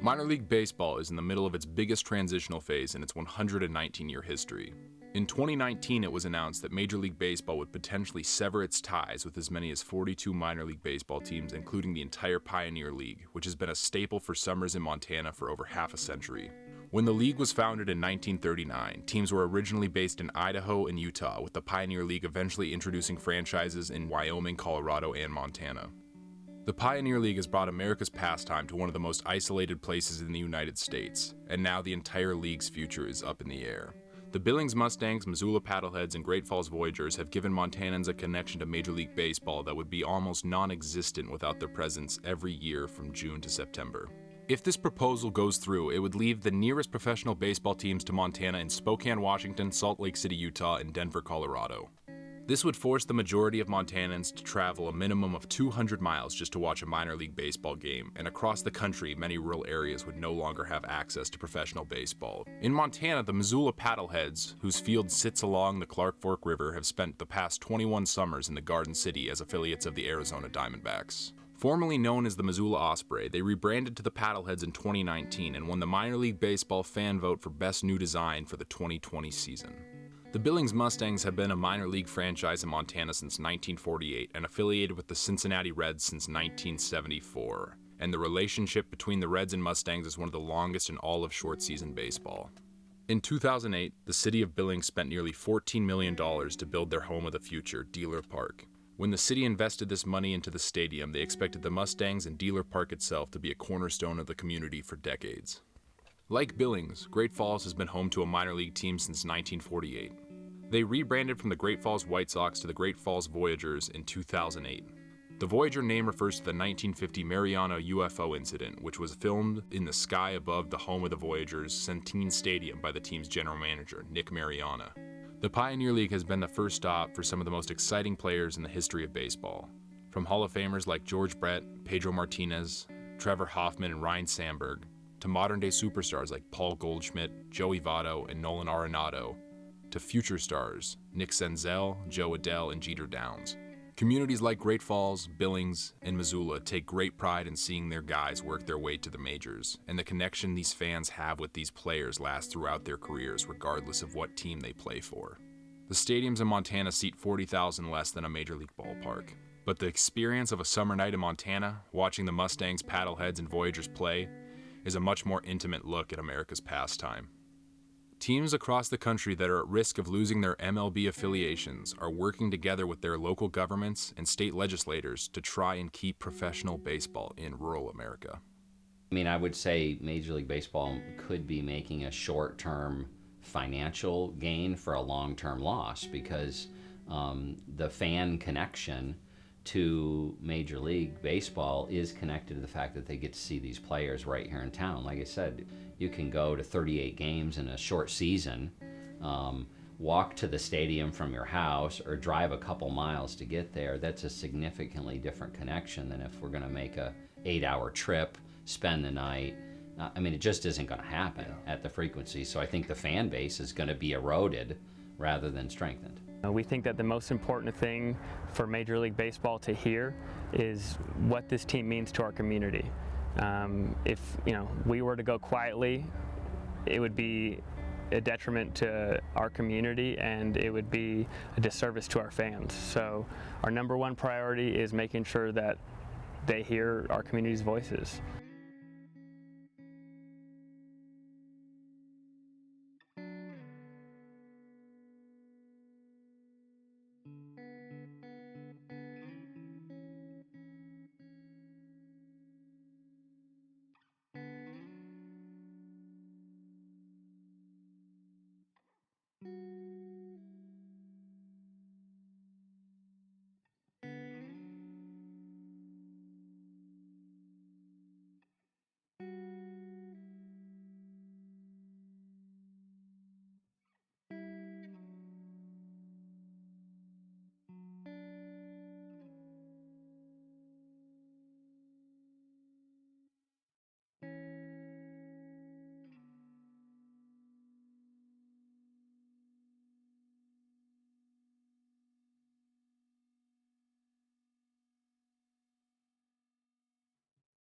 Minor League Baseball is in the middle of its biggest transitional phase in its 119-year history. In 2019, it was announced that Major League Baseball would potentially sever its ties with as many as 42 minor league baseball teams, including the entire Pioneer League, which has been a staple for summers in Montana for over half a century. When the league was founded in 1939, teams were originally based in Idaho and Utah, with the Pioneer League eventually introducing franchises in Wyoming, Colorado, and Montana. The Pioneer League has brought America's pastime to one of the most isolated places in the United States, and now the entire league's future is up in the air. The Billings Mustangs, Missoula Paddleheads, and Great Falls Voyagers have given Montanans a connection to Major League Baseball that would be almost non-existent without their presence every year from June to September. If this proposal goes through, it would leave the nearest professional baseball teams to Montana in Spokane, Washington, Salt Lake City, Utah, and Denver, Colorado. This would force the majority of Montanans to travel a minimum of 200 miles just to watch a minor league baseball game, and across the country, many rural areas would no longer have access to professional baseball. In Montana, the Missoula Paddleheads, whose field sits along the Clark Fork River, have spent the past 21 summers in the Garden City as affiliates of the Arizona Diamondbacks. Formerly known as the Missoula Osprey, they rebranded to the Paddleheads in 2019 and won the Minor League Baseball fan vote for Best New Design for the 2020 season. The Billings Mustangs have been a minor league franchise in Montana since 1948 and affiliated with the Cincinnati Reds since 1974, and the relationship between the Reds and Mustangs is one of the longest in all of short season baseball. In 2008, the city of Billings spent nearly $14 million to build their home of the future, Dealer Park. When the city invested this money into the stadium, they expected the Mustangs and Dealer Park itself to be a cornerstone of the community for decades. Like Billings, Great Falls has been home to a minor league team since 1948. They rebranded from the Great Falls White Sox to the Great Falls Voyagers in 2008. The Voyager name refers to the 1950 Mariana UFO incident, which was filmed in the sky above the home of the Voyagers, Centene Stadium, by the team's general manager, Nick Mariana. The Pioneer League has been the first stop for some of the most exciting players in the history of baseball. From Hall of Famers like George Brett, Pedro Martinez, Trevor Hoffman, and Ryne Sandberg, to modern-day superstars like Paul Goldschmidt, Joey Votto, and Nolan Arenado, to future stars Nick Senzel, Joe Adell, and Jeter Downs. Communities like Great Falls, Billings, and Missoula take great pride in seeing their guys work their way to the majors, and the connection these fans have with these players lasts throughout their careers regardless of what team they play for. The stadiums in Montana seat 40,000 less than a major league ballpark, but the experience of a summer night in Montana, watching the Mustangs, Paddleheads, and Voyagers play, is a much more intimate look at America's pastime. Teams across the country that are at risk of losing their MLB affiliations are working together with their local governments and state legislators to try and keep professional baseball in rural America. I mean, I would say Major League Baseball could be making a short-term financial gain for a long-term loss because the fan connection to Major League Baseball is connected to the fact that they get to see these players right here in town. Like I said, you can go to 38 games in a short season, walk to the stadium from your house, or drive a couple miles to get there. That's a significantly different connection than if we're going to make a 8-hour trip, spend the night. I mean, it just isn't going to happen at the frequency. So I think the fan base is going to be eroded rather than strengthened. We think that the most important thing for Major League Baseball to hear is what this team means to our community. If we were to go quietly, it would be a detriment to our community and it would be a disservice to our fans. So our number one priority is making sure that they hear our community's voices.